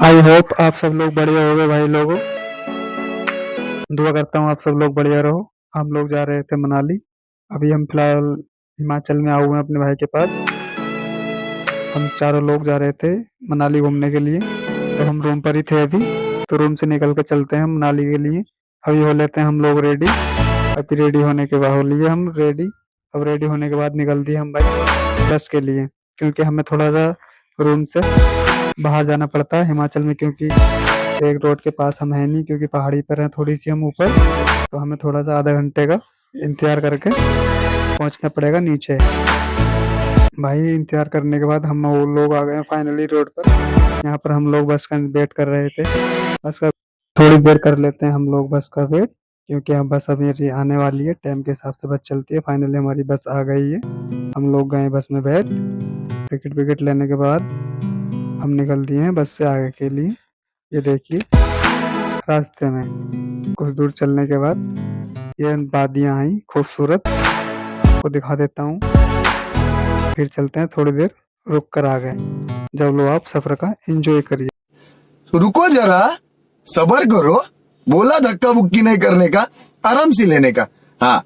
I hope आप सब लोग बढ़िया होगे भाई लोगों। दुआ करता हूँ आप सब लोग बढ़िया रहो। हम लोग जा रहे थे मनाली। अभी हम फिलहाल हिमाचल में आए हुए हैं अपने भाई के पास। हम चारों लोग जा रहे थे मनाली घूमने के लिए। तो हम रूम पर ही थे अभी। तो रूम से निकल के चलते हैं मनाली के लिए। अभी हो लेते हैं हम लोग रेडी। अभी रेडी होने के बाद हो लिए हम रेडी। अब रेडी होने के बाद निकल दिए हम भाई बस के लिए, क्योंकि हमें थोड़ा सा रूम से बाहर जाना पड़ता है हिमाचल में, क्योंकि एक रोड के पास हम है नहीं, क्योंकि पहाड़ी पर है थोड़ी सी हम ऊपर। तो हमें थोड़ा सा आधा घंटे का इंतजार करके पहुंचना पड़ेगा नीचे। भाई इंतजार करने के बाद हम वो लोग आ गए हैं फाइनली रोड पर। यहाँ पर हम लोग बस का वेट कर रहे थे। बस का थोड़ी देर कर लेते हैं हम लोग बस का वेट, क्योंकि हम बस अभी आने वाली है। टाइम के हिसाब से बस चलती है। फाइनली हमारी बस आ गई है। हम लोग गए बस में बैठ, टिकट विकेट लेने के बाद हम निकल दिए हैं बस से आगे के लिए। ये देखिए रास्ते में कुछ दूर चलने के बाद ये वादियाँ आई खूबसूरत, को दिखा देता हूँ। फिर चलते हैं, थोड़ी देर रुक कर आ गए। जब लो आप सफर का एंजॉय करिए। तो रुको जरा, सबर करो। बोला धक्का बुक्की नहीं करने का, आराम से लेने का। हाँ।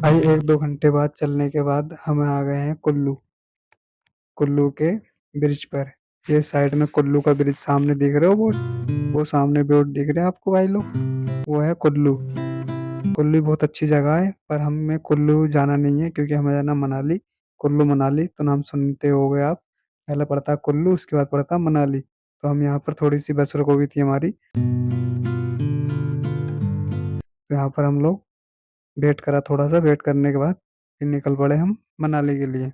भाई एक दो घंटे बाद चलने के बाद हम आ गए हैं कुल्लू। कुल्लू के ब्रिज पर। ये साइड में कुल्लू का ब्रिज सामने दिख रहे हो, वो सामने बोर्ड दिख रहे हैं आपको भाई लोग, वो है कुल्लू। कुल्लू बहुत अच्छी जगह है, पर हमें कुल्लू जाना नहीं है, क्योंकि हमें जाना मनाली। कुल्लू मनाली तो नाम सुनते हो गए आप। पहले पड़ता है कुल्लू, उसके बाद पड़ता है मनाली। तो हम यहाँ पर थोड़ी सी बस रुक हुई थी हमारी। तो यहाँ पर हम लोग वेट करा, थोड़ा सा वेट करने के बाद फिर निकल पड़े हम मनाली के लिए।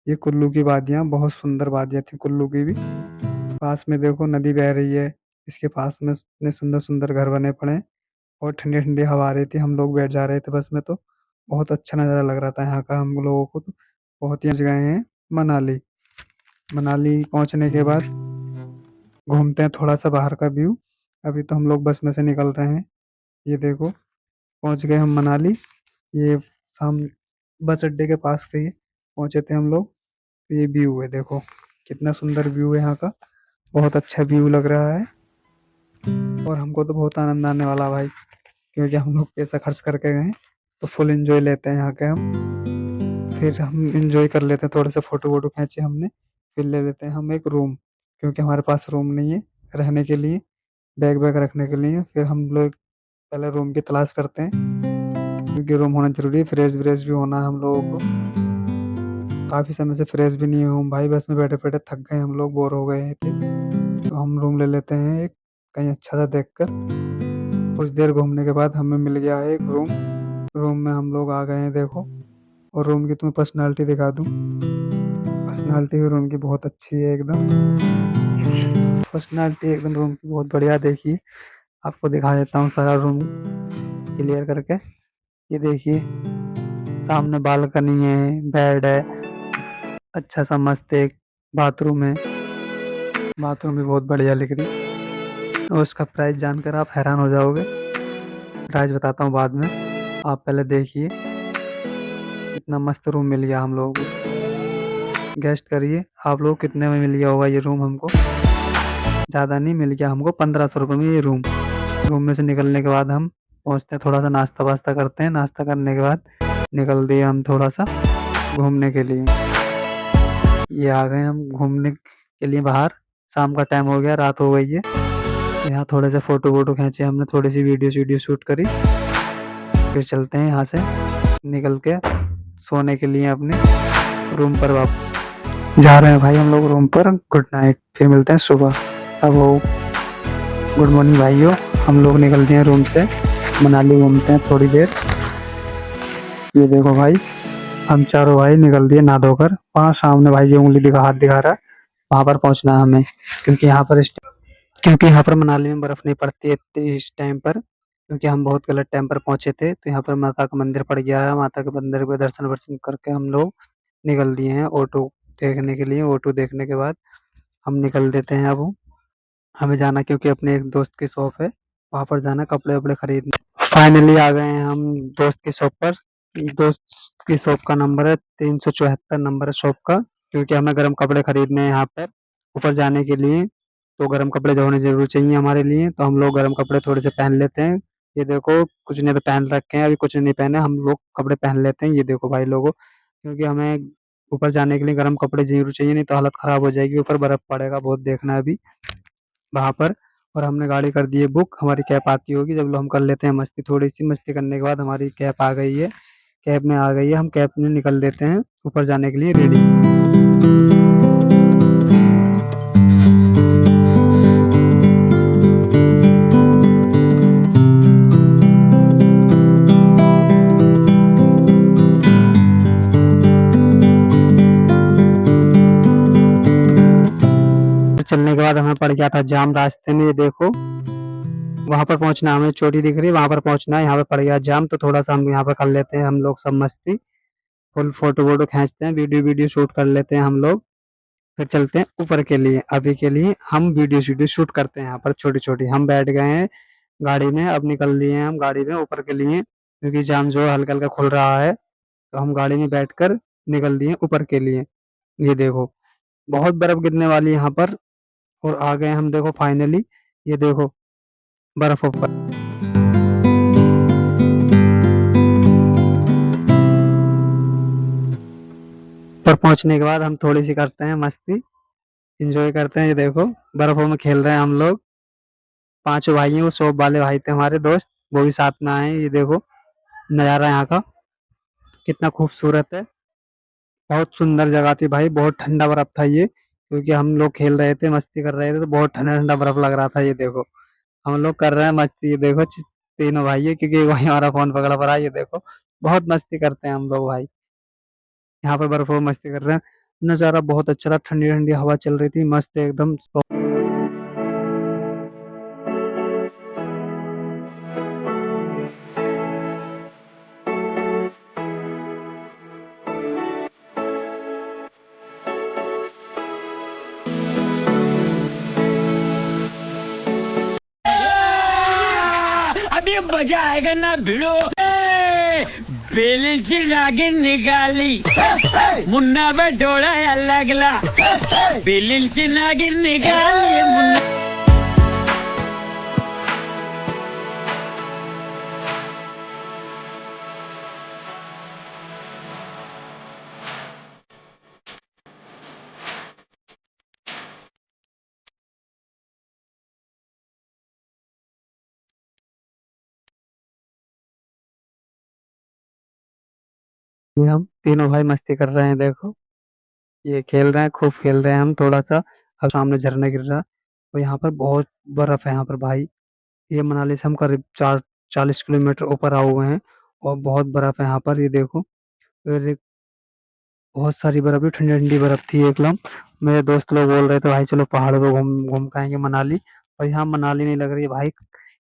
ये कुल्लू की वादियाँ बहुत सुंदर वादियाँ थी कुल्लू की भी। पास में देखो नदी बह रही है। इसके पास में इतने सुंदर सुंदर घर बने पड़े हैं, और ठंडी ठंडी हवा आ रही थी। हम लोग बैठ जा रहे थे बस में, तो बहुत अच्छा नज़ारा लग रहा था यहाँ का हम लोगों को। तो बहुत ही अच्छी गए हैं मनाली। मनाली पहुँचने के बाद घूमते हैं थोड़ा सा बाहर का व्यू। अभी तो हम लोग बस में से निकल रहे हैं। ये देखो पहुँच गए हम मनाली। ये शाम बस अड्डे के पास से ही पहुँचे थे हम लोग। तो ये व्यू है, देखो कितना सुंदर व्यू है यहाँ का। बहुत अच्छा व्यू लग रहा है, और हमको तो बहुत आनंद आने वाला भाई, क्योंकि हम लोग पैसा खर्च करके गए हैं। तो फुल एंजॉय लेते हैं यहाँ के हम। फिर हम एंजॉय कर लेते हैं, थोड़े से फोटो वोटो खींचे हमने। फिर ले लेते हैं हम एक रूम, क्योंकि हमारे पास रूम नहीं है रहने के लिए, बैग वैग रखने के लिए। फिर हम लोग पहले रूम की तलाश करते हैं, क्योंकि रूम होना जरूरी है। फ्रेश व्रेश भी होना है हम लोगों को। काफ़ी समय से फ्रेश भी नहीं हुए हम भाई, बस में बैठे बैठे थक गए हम लोग, बोर हो गए थे। तो हम रूम ले लेते हैं एक, कहीं अच्छा सा देख कर। कुछ देर घूमने के बाद हमें मिल गया है एक रूम। रूम में हम लोग आ गए हैं, देखो। और रूम की तुम्हें पर्सनालिटी दिखा दूँ। पर्सनालिटी भी रूम की बहुत अच्छी है एकदम। पर्सनालिटी एकदम रूम की बहुत बढ़िया। देखिए आपको दिखा देता हूँ सारा रूम क्लियर करके। ये देखिए सामने बालकनी है, बेड है, अच्छा सा मस्त एक बाथरूम है। बाथरूम भी बहुत बढ़िया लग रही। और उसका प्राइस जानकर आप हैरान हो जाओगे। प्राइस बताता हूँ बाद में, आप पहले देखिए। इतना मस्त रूम मिल गया हम लोगों को। गेस्ट करिए आप लोग कितने में मिल गया होगा ये रूम हमको। ज़्यादा नहीं, मिल गया हमको 1500 रुपये में ये रूम। रूम में से निकलने के बाद हम पहुँचते हैं, थोड़ा सा नाश्ता वास्ता करते हैं। नाश्ता करने के बाद निकल दिए हम थोड़ा सा घूमने के लिए। ये आ गए हम घूमने के लिए बाहर। शाम का टाइम हो गया, रात हो गई है। यहाँ थोड़े से फोटो वोटो खींचे हमने, थोड़ी सी वीडियो शूट करी। फिर चलते हैं यहाँ से निकल के सोने के लिए अपने रूम पर वापस जा रहे हैं भाई हम लोग रूम पर। गुड नाइट, फिर मिलते हैं सुबह। अब गुड मॉर्निंग भाइयों। हम लोग निकलते हैं रूम से, मनाली घूमते हैं थोड़ी देर। ये देखो भाई, हम चारों भाई निकल दिए नहा धोकर। वहाँ सामने भाई जी उंगली दिखा, हाथ दिखा रहा है, वहां पर पहुंचना है हमें। क्योंकि यहाँ पर क्योंकि यहाँ पर मनाली में बर्फ नहीं पड़ती है इस टाइम पर। क्योंकि हम बहुत गलत टाइम पर पहुंचे थे, तो यहाँ पर माता का मंदिर पड़ गया है। माता के मंदिर पे दर्शन वर्शन करके हम लोग निकल दिए हैं ऑटो देखने के लिए। ऑटो देखने के बाद हम निकल देते हैं। अब हमें जाना, क्योंकि अपने एक दोस्त की शॉप है, वहां पर जाना कपड़े वपड़े खरीदने। फाइनली आ गए हैं हम दोस्त की शॉप पर। दोस्त की शॉप का नंबर है 374 नंबर है शॉप का। क्योंकि हमें गर्म कपड़े खरीदने हैं यहाँ पर ऊपर जाने के लिए, तो गर्म कपड़े जो होने जरूर चाहिए हमारे लिए। तो हम लोग गर्म कपड़े थोड़े से पहन लेते हैं। ये देखो, कुछ ने तो पहन रखे हैं, अभी कुछ नहीं पहने, हम लोग कपड़े पहन लेते हैं। ये देखो भाई लोगों, क्योंकि हमें ऊपर जाने के लिए गर्म कपड़े जरूर चाहिए, नहीं तो हालत खराब हो जाएगी। ऊपर बर्फ पड़ेगा बहुत, देखना है अभी वहां पर। और हमने गाड़ी कर दी है बुक, हमारी कैब आती होगी जब लोग हम कर लेते हैं मस्ती। थोड़ी सी मस्ती करने के बाद हमारी कैब आ गई है, कैब में आ गई है, हम कैब में निकल देते हैं ऊपर जाने के लिए रेडी। चलने के बाद हमें पड़ गया था जाम रास्ते में। ये देखो, वहां पर पहुंचना है, हमें चोटी दिख रही है, वहां पर पहुंचना है। यहाँ पर पड़ गया जाम, तो थोड़ा सा हम यहाँ पर कर लेते हैं हम लोग सब मस्ती। फुल फोटो वोटो खींचते हैं, वीडियो वीडियो शूट कर लेते हैं हम लोग। फिर चलते हैं ऊपर के लिए। अभी के लिए हम वीडियो वीडियो शूट करते हैं यहाँ पर छोटी छोटी। हम बैठ गए हैं गाड़ी में, अब निकल लिए हैं हम गाड़ी में ऊपर के लिए, क्योंकि जाम जो है हल्का हल्का खुल रहा है। तो हम गाड़ी में बैठकर निकल दिए ऊपर के लिए। ये देखो, बहुत बर्फ गिरने वाली है यहाँ पर। और आ गए हम, देखो फाइनली, ये देखो बर्फ ऊपर। पर पहुंचने के बाद हम थोड़ी सी करते हैं मस्ती, इंजॉय करते हैं। ये देखो, बर्फों में खेल रहे हैं हम लोग। पांचों भाई हैं, वो शॉप वाले भाई थे हमारे दोस्त, वो भी साथ में आए हैं। ये देखो नज़ारा यहाँ का कितना खूबसूरत है। बहुत सुंदर जगह थी भाई, बहुत ठंडा बर्फ था ये। क्योंकि हम लोग खेल रहे थे, मस्ती कर रहे थे, तो बहुत ठंडा ठंडा बर्फ लग रहा था। ये देखो, हम लोग कर रहे हैं मस्ती। ये देखो तीनों भाई है, क्योंकि वही हमारा फोन पकड़ा पड़ा है। ये देखो, बहुत मस्ती करते हैं हम लोग भाई, यहाँ पे बर्फों में मस्ती कर रहे हैं। नज़ारा बहुत अच्छा था, ठंडी ठंडी हवा चल रही थी, मस्त एकदम। अभी मजा आएगा ना भिड़ो। बेलन की नागिन निकाली, मुन्ना पे डोड़ा लगला। बेलन की नागिन निकाली मुन्ना। ये हम तीनों भाई मस्ती कर रहे हैं, देखो ये खेल रहे हैं, खूब खेल रहे हैं हम थोड़ा सा। अब सामने झरना गिर रहा है, और यहाँ पर बहुत बर्फ है यहाँ पर भाई। ये मनाली से हम करीब 40 किलोमीटर ऊपर आए हुए हैं, और बहुत बर्फ है यहाँ पर। ये देखो, और बहुत सारी बर्फ भी, ठंडी ठंडी बर्फ थी एकदम। मेरे दोस्त लोग बोल रहे थे भाई चलो पहाड़ों पे घूम घूम के आएंगे मनाली। और यहाँ मनाली नहीं लग रही है भाई,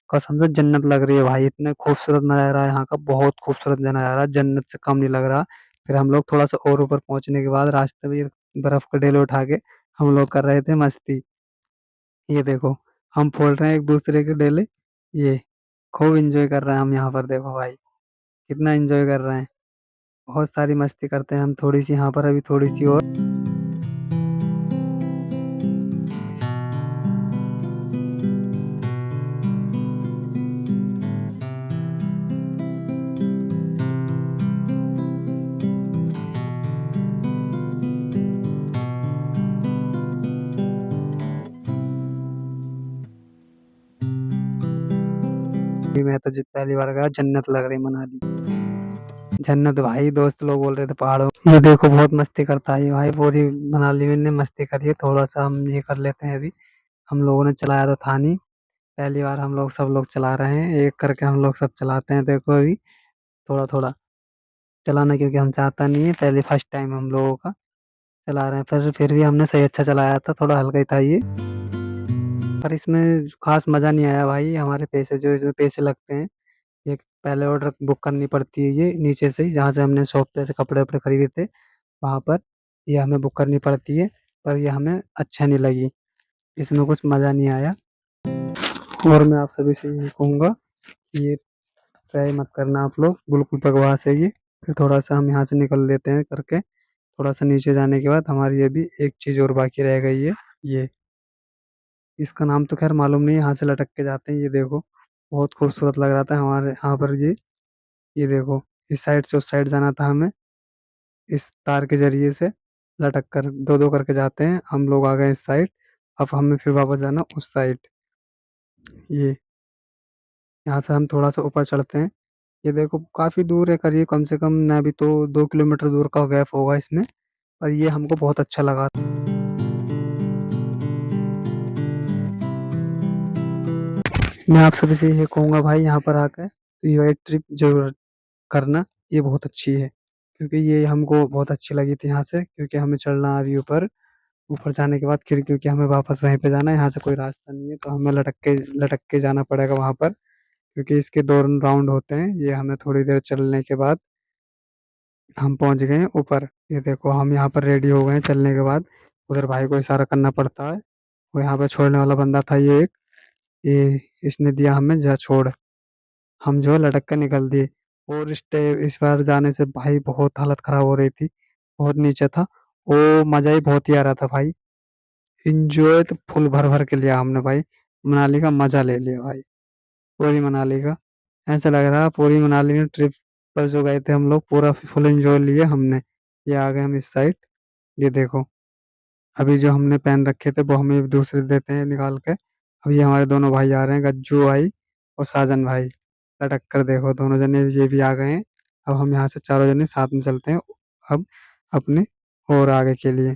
कसम से जन्नत लग रही है भाई। इतने खूबसूरत नज़ारा है यहाँ का, बहुत खूबसूरत नज़ारा है, जन्नत से कम नहीं लग रहा। फिर हम लोग थोड़ा सा और ऊपर पहुंचने के बाद रास्ते में ये बर्फ के ढेले उठा के हम लोग कर रहे थे मस्ती। ये देखो, हम फोड़ रहे हैं एक दूसरे के ढेले। ये खूब इंजॉय कर रहे हैं हम यहाँ पर, देखो भाई कितना इंजॉय कर रहे हैं। बहुत सारी मस्ती करते हैं हम, थोड़ी सी यहाँ पर, अभी थोड़ी सी और। मैं तो जित पहली बार गया, जन्नत लग रही मनाली, जन्नत भाई। दोस्त लोग बोल रहे थे पहाड़ों, ये देखो बहुत मस्ती करता है ये भाई। पूरी मनाली में ने मस्ती करी है, थोड़ा सा हम ये कर लेते हैं अभी। हम लोगों ने चलाया तो था नहीं, पहली बार हम लोग सब लोग चला रहे हैं, एक करके हम लोग सब चलाते हैं। देखो अभी थोड़ा थोड़ा चलाना, क्योंकि हम चाहता नहीं है, पहले फर्स्ट टाइम हम लोगों का चला रहे हैं। फिर भी हमने सही अच्छा चलाया था, थोड़ा हल्का ही था ये। पर इसमें खास मज़ा नहीं आया भाई। हमारे पैसे जो इसमें पैसे लगते हैं, ये पहले ऑर्डर बुक करनी पड़ती है, ये नीचे से ही जहाँ से हमने शॉप पे से कपड़े वपड़े खरीदे थे वहाँ पर ये हमें बुक करनी पड़ती है। पर ये हमें अच्छा नहीं लगी, इसमें कुछ मज़ा नहीं आया। और मैं आप सभी से यही कहूँगा कि ये ट्राई मत करना आप लोग, बिल्कुल बकवास है ये। फिर थोड़ा सा हम यहाँ से निकल लेते हैं करके। थोड़ा सा नीचे जाने के बाद हमारी ये भी एक चीज़ और बाकी रह गई है। ये इसका नाम तो खैर मालूम नहीं है, यहाँ से लटक के जाते हैं। ये देखो बहुत खूबसूरत लग रहा था हमारे यहाँ पर ये देखो इस साइड से उस साइड जाना था हमें, इस तार के जरिए से लटक कर दो दो करके जाते हैं। हम लोग आ गए इस साइड, अब हमें फिर वापस जाना उस साइड। ये यहाँ से हम थोड़ा सा ऊपर चढ़ते हैं। ये देखो काफी दूर है, करीब कम से कम ना भी तो 2 किलोमीटर दूर का गैप होगा इसमें। और ये हमको बहुत अच्छा लगा। मैं आप सभी से ये कहूंगा भाई, यहाँ पर आकर तो ये ट्रिप जरूर करना, ये बहुत अच्छी है। क्योंकि ये हमको बहुत अच्छी लगी थी यहाँ से, क्योंकि हमें चढ़ना अभी ऊपर। ऊपर जाने के बाद फिर क्योंकि हमें वापस वहीं पे जाना है, यहाँ से कोई रास्ता नहीं है, तो हमें लटक के जाना पड़ेगा वहां पर। क्योंकि इसके 2 राउंड होते हैं। ये हमें थोड़ी देर चलने के बाद हम पहुंच गए हैं ऊपर। ये देखो हम यहाँ पर रेडी हो गए हैं चलने के बाद। उधर भाई को इशारा करना पड़ता है, वो यहाँ पे छोड़ने वाला बंदा था ये एक, ये इसने दिया हमें जा छोड़। हम जो है लटक कर निकल दिए। और इस बार जाने से भाई बहुत हालत खराब हो रही थी, बहुत नीचे था। वो मजा ही बहुत ही आ रहा था भाई। इंजॉय तो फुल भर भर के लिया हमने भाई, मनाली का मजा ले लिया भाई, पूरी मनाली का। ऐसा लग रहा पूरी मनाली में ट्रिप पर जो गए थे हम लोग पूरा फुल एंजॉय लिए हमने। ये आ गए हम इस साइड। ये देखो अभी जो हमने पहन रखे थे वो हमें दूसरे देते हैं निकाल के। अभी हमारे दोनों भाई आ रहे हैं, गज्जू भाई और साजन भाई। लटक कर देखो दोनों जने ये भी आ गए हैं। अब हम यहाँ से चारों जने साथ में चलते हैं अब अपने और आगे के लिए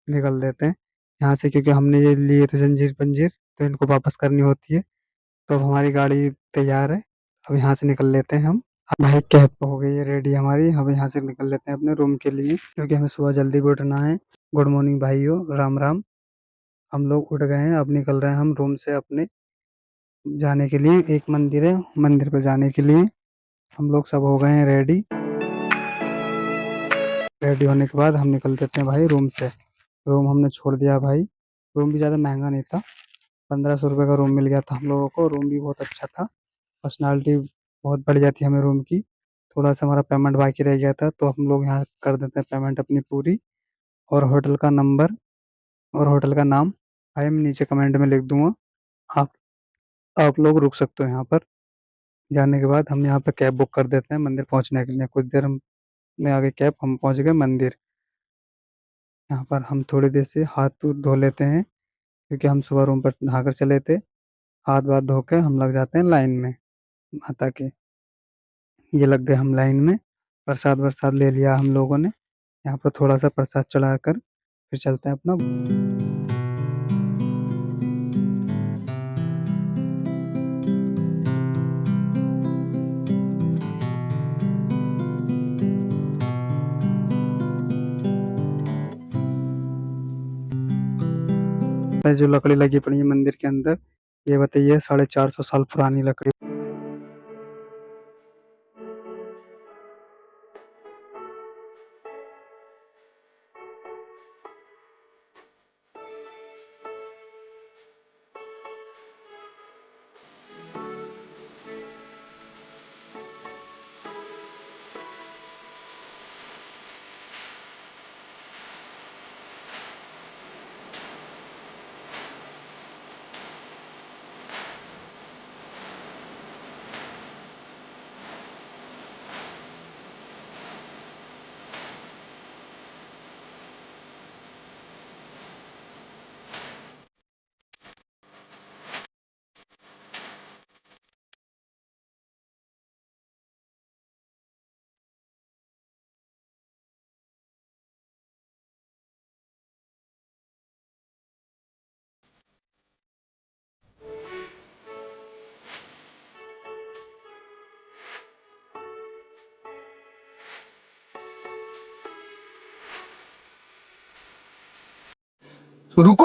निकल देते हैं यहाँ से। क्योंकि हमने ये लिए थे जंजीर पंजीर, तो इनको वापस करनी होती है। तो अब हमारी गाड़ी तैयार है, अब यहाँ से निकल लेते हैं हम। अब भाई कैब हो गई है रेडी हमारी, हम यहाँ से निकल लेते हैं अपने रूम के लिए, क्योंकि हमें सुबह जल्दी भी उठना है। गुड मॉर्निंग भाइयों, राम राम। हम लोग उठ गए हैं, अब निकल रहे हैं हम रूम से अपने जाने के लिए। एक मंदिर है, मंदिर पे जाने के लिए हम लोग सब हो गए हैं रेडी। रेडी होने के बाद हम निकल देते हैं भाई रूम से। रूम हमने छोड़ दिया भाई। रूम भी ज़्यादा महंगा नहीं था, 1500 रुपये का रूम मिल गया था हम लोगों को। रूम भी बहुत अच्छा था, पर्सनालिटी बहुत बढ़िया थी हमें रूम की। थोड़ा सा हमारा पेमेंट बाकी रह गया था, तो हम लोग यहाँ कर देते हैं पेमेंट अपनी पूरी। और होटल का नंबर और होटल का नाम भाई मैं नीचे कमेंट में लिख दूंगा। आप आप लोग रुक सकते हो यहाँ पर। जाने के बाद हम यहाँ पे कैब बुक कर देते हैं मंदिर पहुँचने के लिए। कुछ देर हम में आगे कैब, हम पहुँच गए मंदिर। यहाँ पर हम थोड़ी देर से हाथ धो लेते हैं, क्योंकि हम सुबह रूम पर नहाकर चले थे। हाथ वाथ धो के हम लग जाते हैं लाइन में माता के। ये लग गए हम लाइन में। प्रसाद वरसाद ले लिया हम लोगों ने, यहाँ पर थोड़ा सा प्रसाद चढ़ाकर फिर चलते हैं अपना। जो लकड़ी लगी पड़ी है मंदिर के अंदर, ये बताइए 450 साल पुरानी लकड़ी।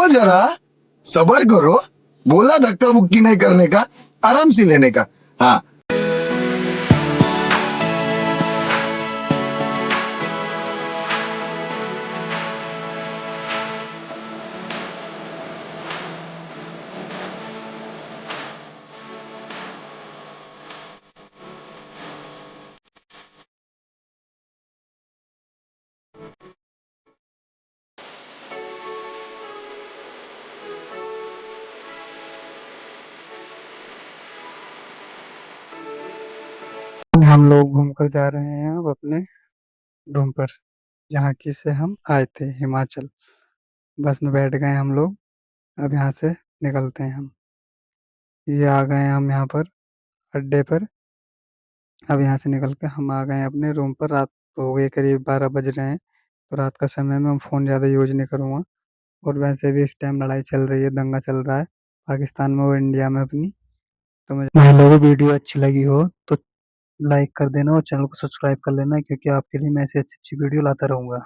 रुको जरा, सबर करो, बोला धक्का मुक्की नहीं करने का, आराम से लेने का। हाँ। हम लोग घूमकर जा रहे हैं अब अपने रूम पर, जहाँ की से हम आए थे, हिमाचल। बस में बैठ गए हम लोग, अब यहाँ से निकलते हैं हम। ये आ गए हैं हम यहाँ पर अड्डे पर। अब यहाँ से निकल के हम आ गए हैं अपने रूम पर। रात हो गई, करीब 12 बज रहे हैं। तो रात का समय में मैं फ़ोन ज़्यादा यूज़ नहीं करूँगा। और वैसे भी इस टाइम लड़ाई चल रही है, दंगा चल रहा है पाकिस्तान में और इंडिया में अपनी। तो मुझे लोगों को वीडियो अच्छी लगी हो तो लाइक कर देना और चैनल को सब्सक्राइब कर लेना, क्योंकि आपके लिए मैं ऐसी अच्छी अच्छी वीडियो लाता रहूँगा।